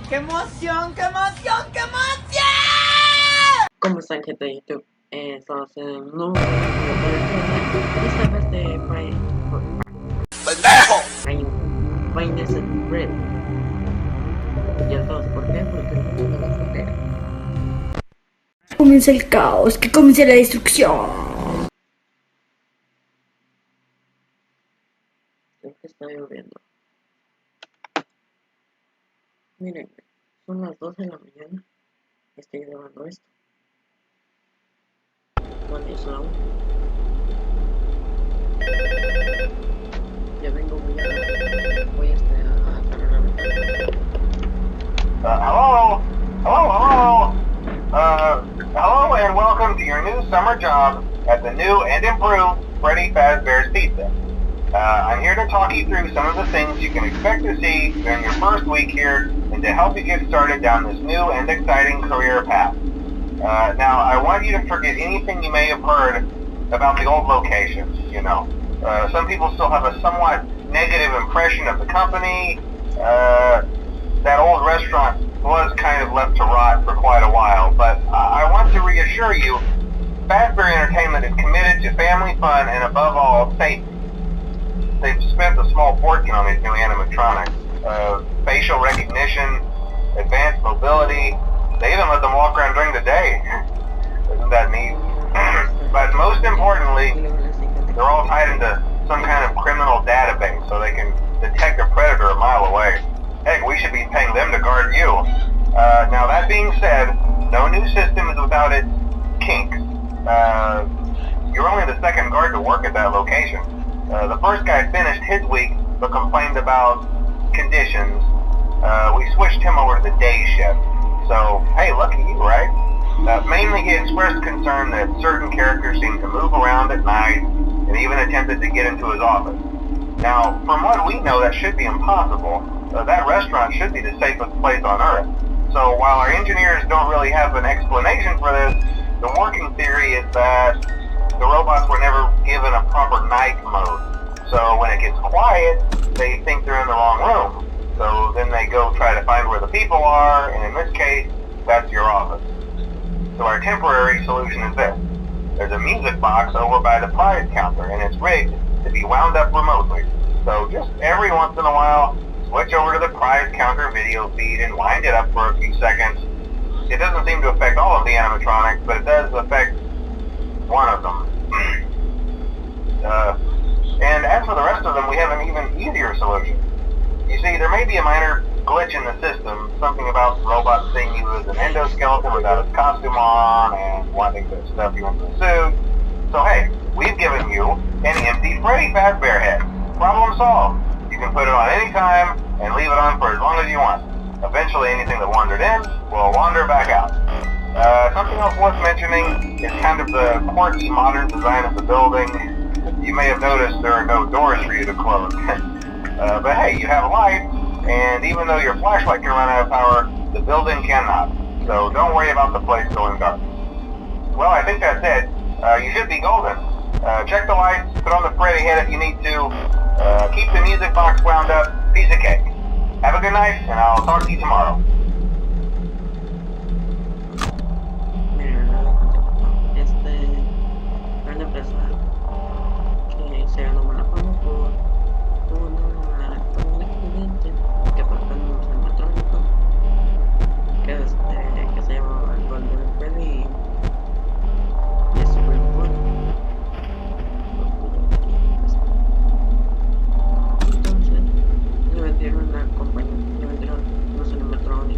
¡Qué emoción, qué emoción, qué emoción! ¿Cómo están, gente de YouTube? Estamos en un nuevo video. Esta vez de ¡Pendejo! Finance and Bread. Ya todos, ¿por qué? Porque el mundo de la frontera. Comienza el caos, que comience la destrucción. Creo que está lloviendo. Miren, son las 12 de la mañana. Estoy grabando esto. Bueno, es la 1. Ya vengo, voy a cerrar la ventana. Hello and welcome to your new summer job at the new and improved Freddy Fazbear's Pizza. I'm here to talk you through some of the things you can expect to see during your first week here and to help you get started down this new and exciting career path. Now, I want you to forget anything you may have heard about the old location, you know. Some people still have a somewhat negative impression of the company. That old restaurant was kind of left to rot for quite a while, but I want to reassure you, Fazbear Entertainment is committed to family fun and above all, safety. They've spent a small fortune on these new animatronics. Facial recognition, advanced mobility, they even let them walk around during the day. Isn't that neat? But most importantly, they're all tied into some kind of criminal database so they can detect a predator a mile away. Heck, we should be paying them to guard you. Now that being said, no new system is without its kinks. You're only the second guard to work at that location. The first guy finished his week but complained about conditions. We switched him over to the day shift. So, hey, lucky you, right? Mainly he expressed concern that certain characters seemed to move around at night and even attempted to get into his office. Now, from what we know, that should be impossible. That restaurant should be the safest place on Earth. So while our engineers don't really have an explanation for this, the working theory is that the robots were never given a proper night mode. So when it gets quiet, they think they're in the wrong room. So then they go try to find where the people are, and in this case, that's your office. So our temporary solution is this. There's a music box over by the prize counter, and it's rigged to be wound up remotely. So just every once in a while, switch over to the prize counter video feed and wind it up for a few seconds. It doesn't seem to affect all of the animatronics, but it does affect one of them. And as for the rest of them, we have an even easier solution. You see, there may be a minor glitch in the system, something about the robot seeing you as an endoskeleton without its costume on and wanting to stuff you into a suit. So hey, we've given you an empty Freddy Fazbear head. Problem solved. You can put it on any time and leave it on for as long as you want. Eventually anything that wandered in will wander back out. Something else worth mentioning is kind of the quirky modern design of the building. You may have noticed there are no doors for you to close. But hey, you have lights, and even though your flashlight can run out of power, the building cannot. So don't worry about the place going dark. Well, I think that's it. You should be golden. Check the lights, put on the Freddy head if you need to. Keep the music box wound up. Piece of cake. Have a good night, and I'll talk to you tomorrow. Miren, una empresa que se ganó buena fama por un accidente que pasó en un animatrónico que se llamaba el Golden Freddy y es súper bueno. Entonces le vendieron una compañía, le vendieron unos animatronics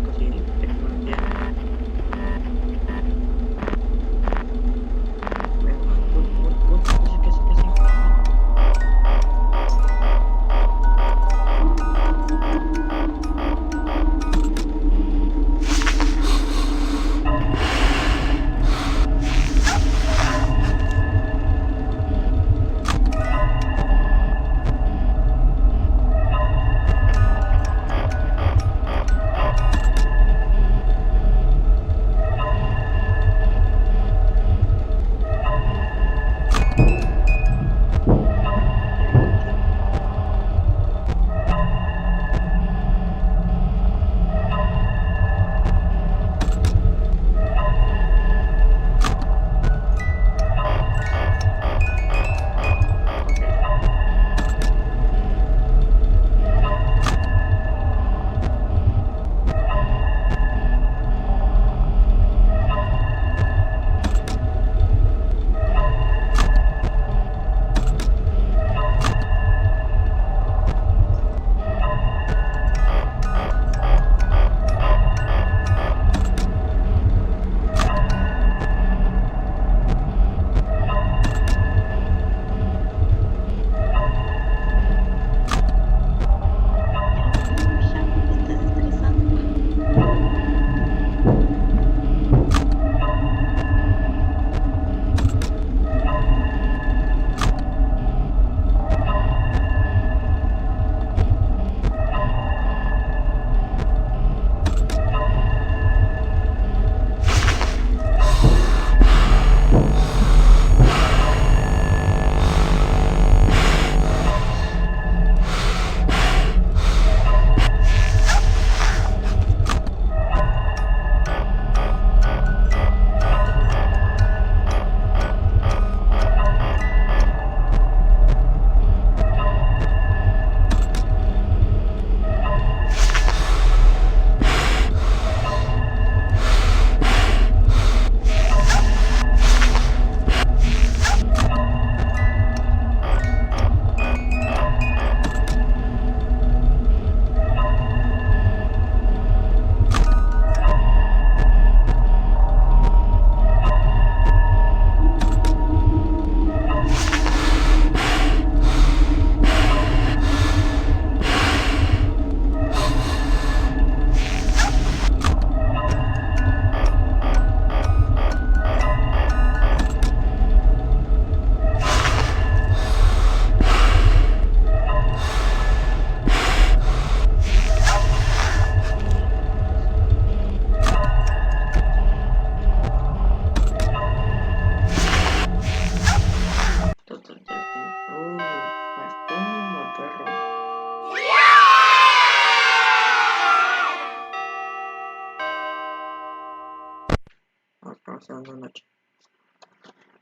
la segunda noche.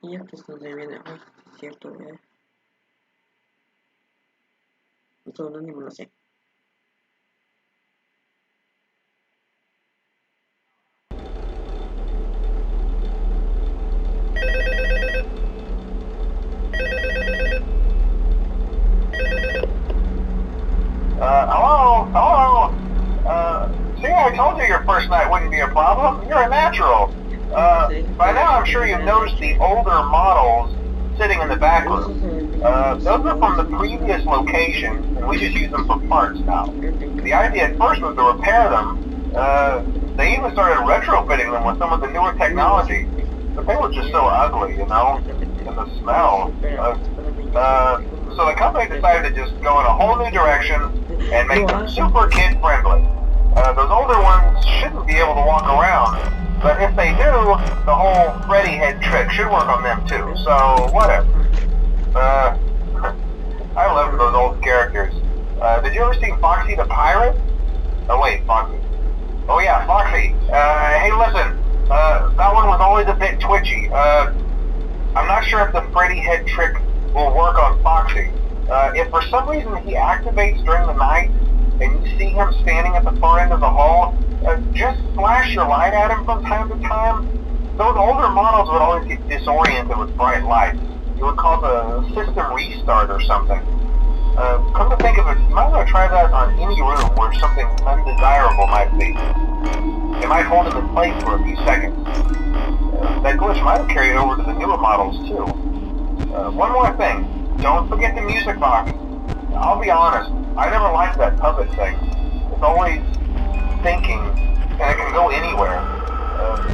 Y aquí es donde viene, ay, es cierto, el segundo ni me lo sé. Hello? See, I told you your first night wouldn't be a problem. You're a natural. By now I'm sure you've noticed the older models sitting in the back room. Those are from the previous location, and we just use them for parts now. The idea at first was to repair them. They even started retrofitting them with some of the newer technology, but they were just so ugly, you know, and the smell. So the company decided to just go in a whole new direction and make them super kid-friendly. Those older ones shouldn't be able to walk around, but if they do, the whole Freddy head trick should work on them too, so whatever. I love those old characters. Did you ever see Foxy the Pirate? Oh wait, Foxy. Oh yeah, Foxy. Hey listen, that one was always a bit twitchy. I'm not sure if the Freddy head trick will work on Foxy. If for some reason he activates during the night, and you see him standing at the far end of the hall, just flash your light at him from time to time. Those older models would always get disoriented with bright lights. It would cause a system restart or something. Come to think of it, you might want to try that on any room where something undesirable might be. It might hold him in place for a few seconds. That glitch might have carried over to the newer models too. One more thing, don't forget the music box. I'll be honest, I never liked that puppet thing. It's always thinking, and it can go anywhere.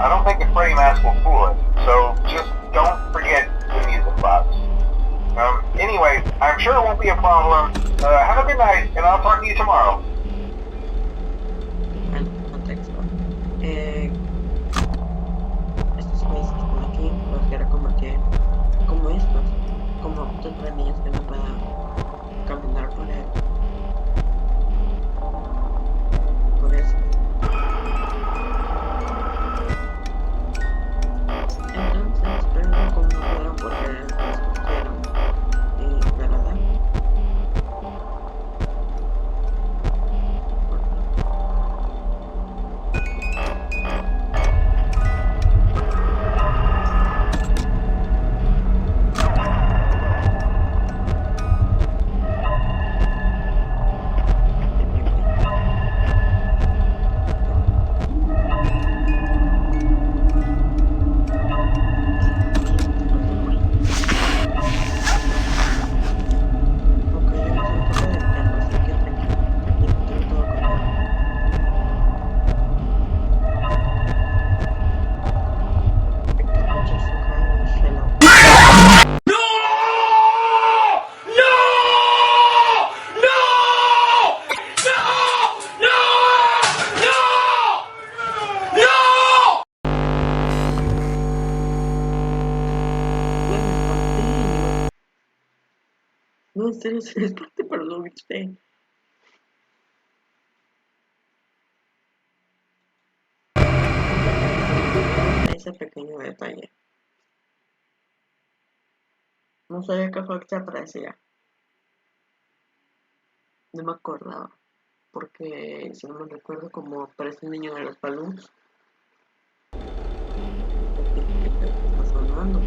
I don't think the Freddy mask will fool it, so just don't forget the music box. Anyway, I'm sure it won't be a problem. Have a good night, and I'll talk to you tomorrow. Contexto. Estos güeyes que están aquí los quiero convertir como estos, como otras planillas que no puedan caminar por él. Por eso. Entonces, pero como no puedo porque los escogieron. Y ¿verdad? No, en serio, se parte, pero lo viste. Ese pequeño detalle. No sabía que fue que se aparecía. No me acordaba. Porque, si no me recuerdo, como aparece el niño de los balloons. Está sonando.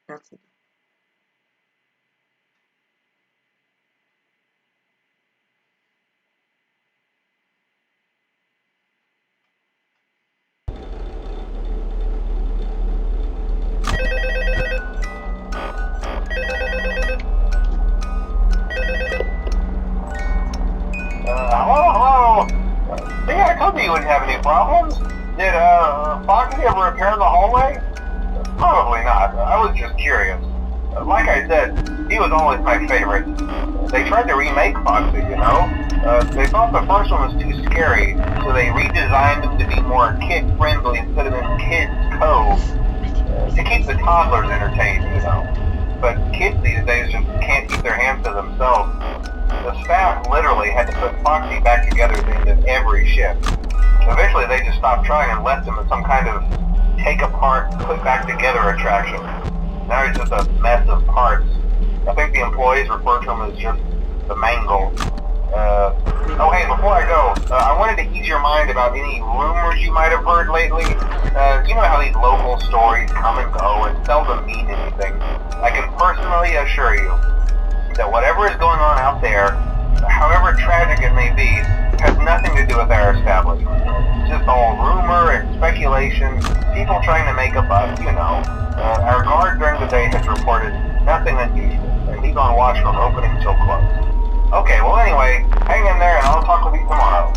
That's Hello? See, I told you wouldn't have any problems. Did, Foxy ever repair the hallway? Probably not. I was just curious. Like I said, he was always my favorite. They tried to remake Foxy, you know? They thought the first one was too scary, so they redesigned him to be more kid-friendly instead of in Kids Cove. To keep the toddlers entertained, you know. But kids these days just can't keep their hands to themselves. The staff literally had to put Foxy back together at the end of every shift. Eventually they just stopped trying and left him as some kind of take apart, put back together attraction. Now he's just a mess of parts. I think the employees refer to him as just the mangle. Oh hey, before I go, I wanted to ease your mind about any rumors you might have heard lately. You know how these local stories come and go and seldom mean anything. I can personally assure you that whatever is going on out there, however tragic it may be, has nothing to do with our establishment. It's just all rumor and speculation, people trying to make a buck, you know. Our guard during the day has reported nothing unusual, and he's on watch from opening till close. Okay, well anyway, hang in there and I'll talk with you tomorrow.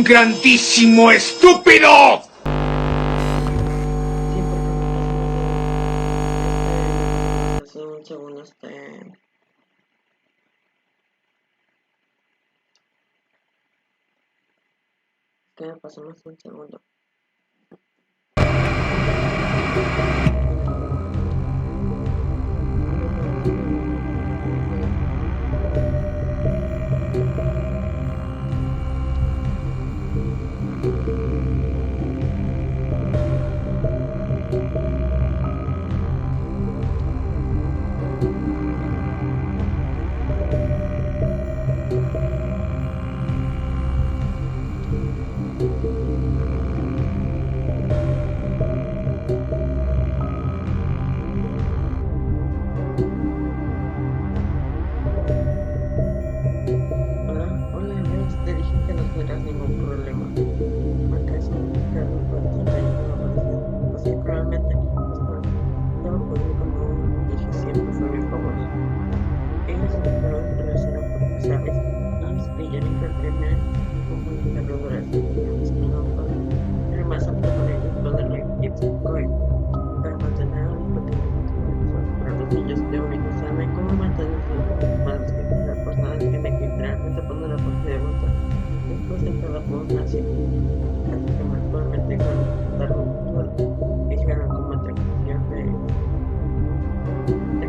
un grandísimo estúpido! Sí, porque me pasó un segundo, ¿qué me pasó más un segundo? Hola, Alex, te dije que no tendrás ningún problema. ¿Acaso Carlos Batista ya no apareció? Pues sí, probablemente. Espero. Todo ocurrió como dije, siempre fue mi favorito. Ellos se enfocaron en relación porque, ¿sabes? Ellos creyeron que el primer comunicador de la esquina era más apto para ellos ponerle Bitcoin para mantener a los pequeños universos. Pero los niños de hoy no saben cómo mantener sus manos que la persona tiene que literalmente poner la partida de vuelta después de cada población. Así que actualmente con darlo dijeron como transición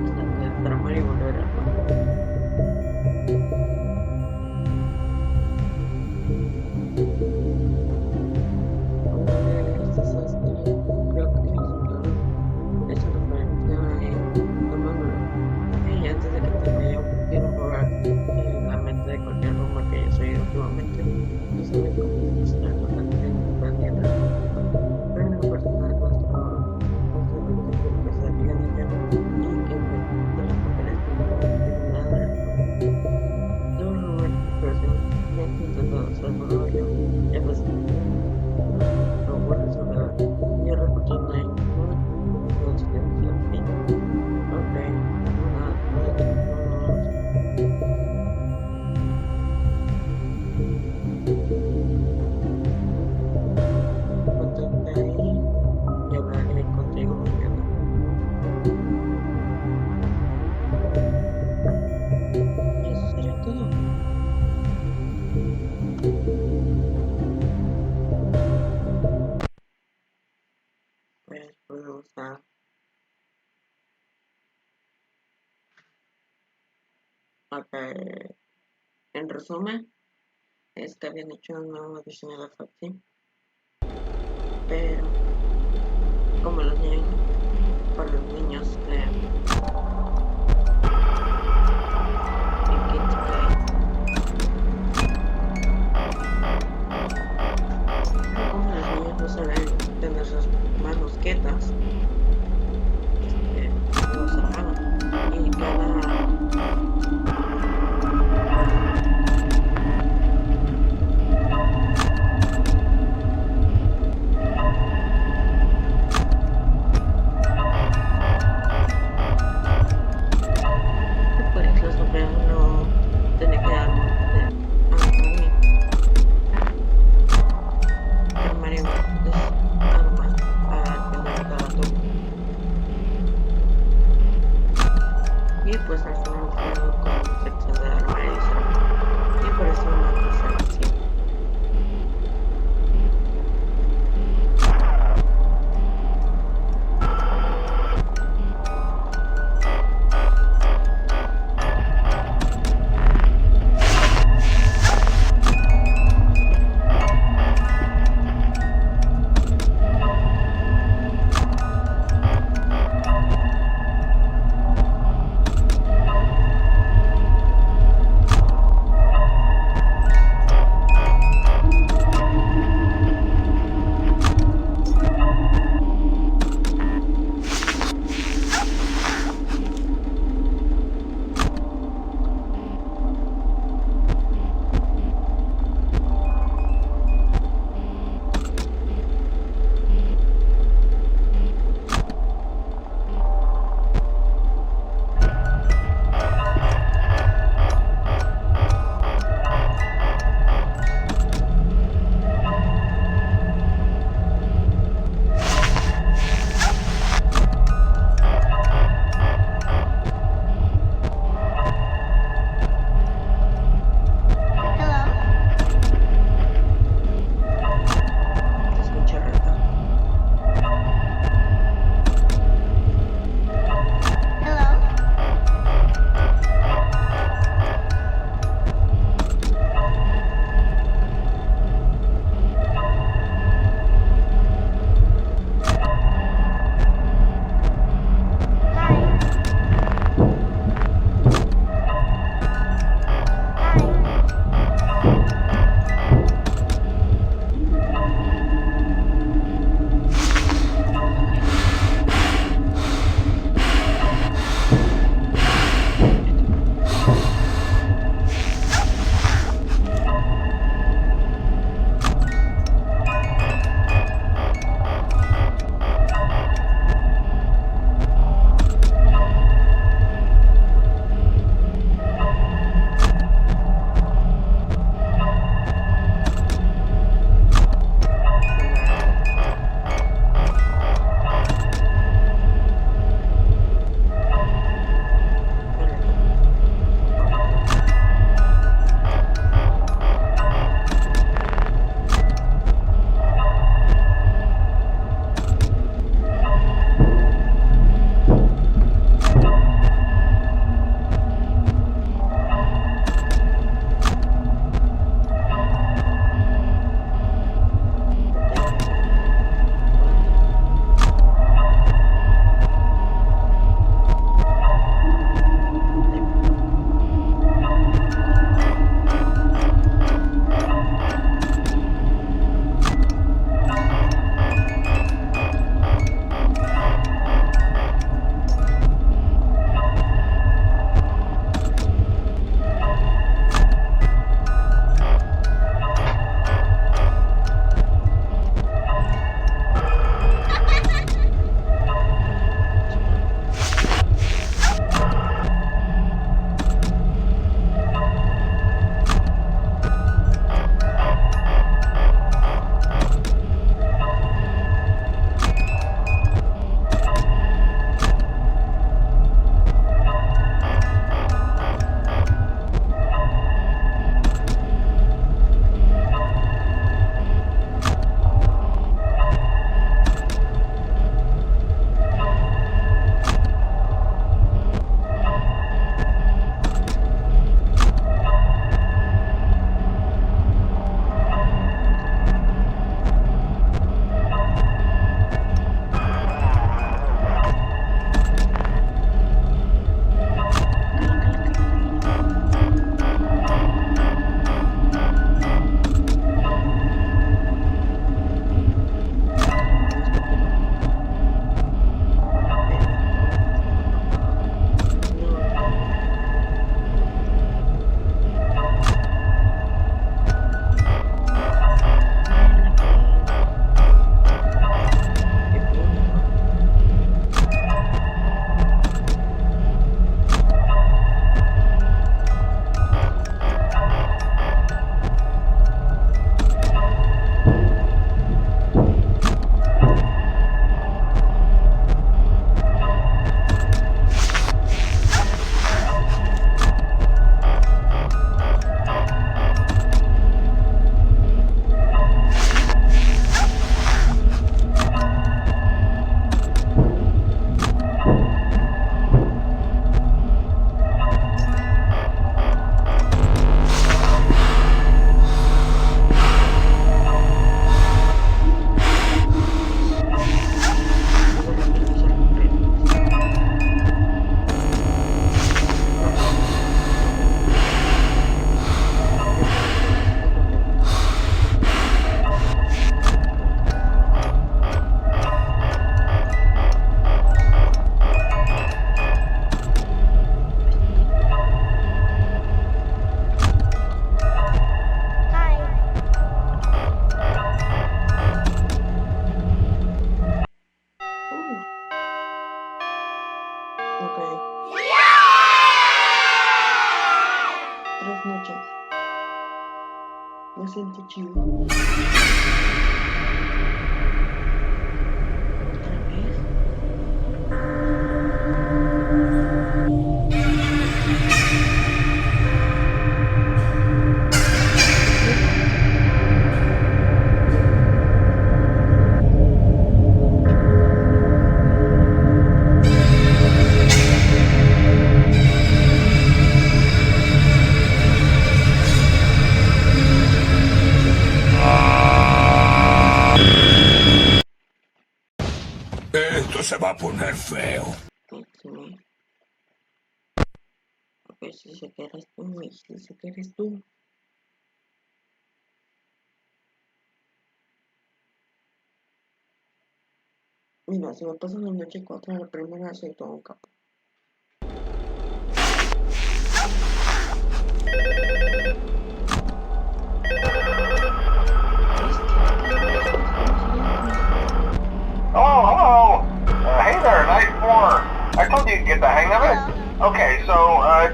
de tramar y volver a armar. Creo que es una referencia en tomándolo. Y antes de que te vaya, quiero borrar la mente de cualquier rumor que hayas oído últimamente. No saben cómo funcionar la mente en la tierra. Pero en lo personal, nuestro mente quiere que se digan ella y que de los papeles que no tienen nada de razón. Todo rumor de creación que han intentado hacer borrarlo, y a veces lo vuelves a ver y el reporte no hay no tenemos al fin. Ok, contente ahí y hablaré contigo mañana. Y eso sería todo. Pues podemos a... Ok, en resumen, es que habían hecho un nuevo diseño de Foxy, pero como los niños, para los niños en Kids Play, como los niños no saben tener sus manos quietas, lo cerraron y cada pues los obreros no tenía que dar armario armas para que no llegara todo. Y pues al se va a poner feo. Ok, sí. Ok, si sé que eres tú, si sé que eres tú. Mira, si me paso la noche 4 a la primera, soy todo un capo. Hello. Hey there, Night 4. I told you to get the hang of it. Okay, so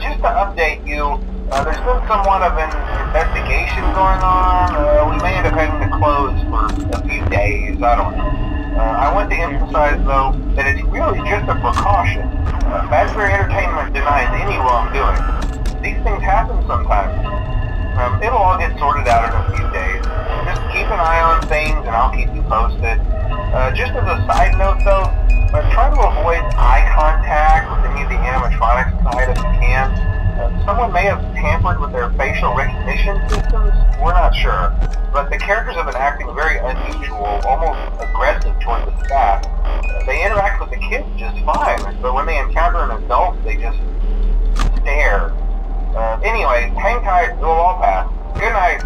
just to update you, there's been somewhat of an investigation going on. We may end up having to close for a few days. I don't know. I want to emphasize, though, that it's really just a precaution. Fazbear Entertainment denies any wrongdoing. These things happen sometimes. It'll all get sorted out in a few days. Just keep an eye on things, and I'll keep you posted. Just as a side note, though, try to avoid eye contact with any of the animatronics side if you can. Someone may have tampered with their facial recognition systems. We're not sure. But the characters have been acting very unusual, almost aggressive toward the staff. They interact with the kids just fine, but when they encounter an adult, they just stare. Anyway, hang tight, it'll all pass. Good night.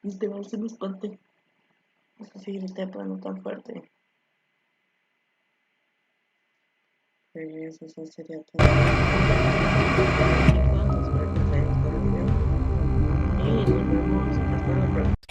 Literal se me espanté. No sé si grité, pero no tan fuerte. Eso sería todo. Espero que les haya gustado el video. Y nos vemos hasta la próxima.